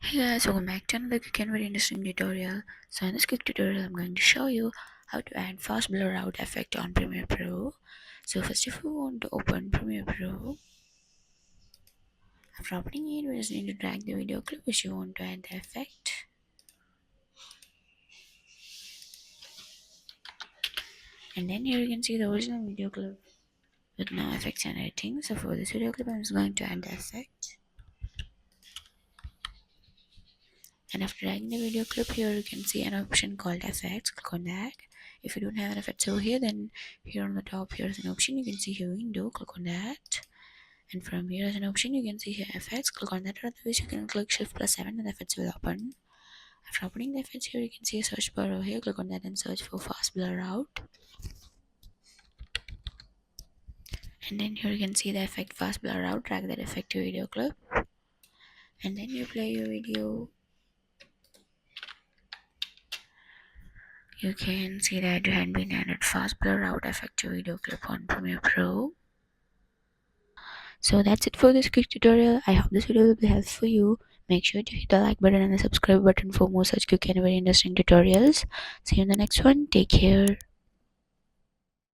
Hey guys, welcome back to another quick and very interesting tutorial. So in this quick tutorial, I'm going to show you how to add fast blur out effect on Premiere Pro. So first, if you want to open Premiere Pro, after opening it, we just need to drag the video clip which you want to add the effect. And then here you can see the original video clip with no effects and editing. So for this video clip, I'm just going to add the effect. And after dragging the video clip, here you can see an option called effects. Click on that. If you don't have an effect over here, then here on the top here's an option. You can see here window. Click on that. And from here as an option, you can see here effects. Click on that, or otherwise you can click Shift+7 and the effects will open. After opening the effects, here you can see a search bar over here. Click on that and search for fast blur out. And then here you can see the effect fast blur out. Drag that effect to video clip. And then you play your video. You can see that you had been added fast blur out effect to video clip on Premiere Pro. So that's it for this quick tutorial. I hope this video will be helpful for you. Make sure to hit the like button and the subscribe button for more such quick and very interesting tutorials. See you in the next one. Take care.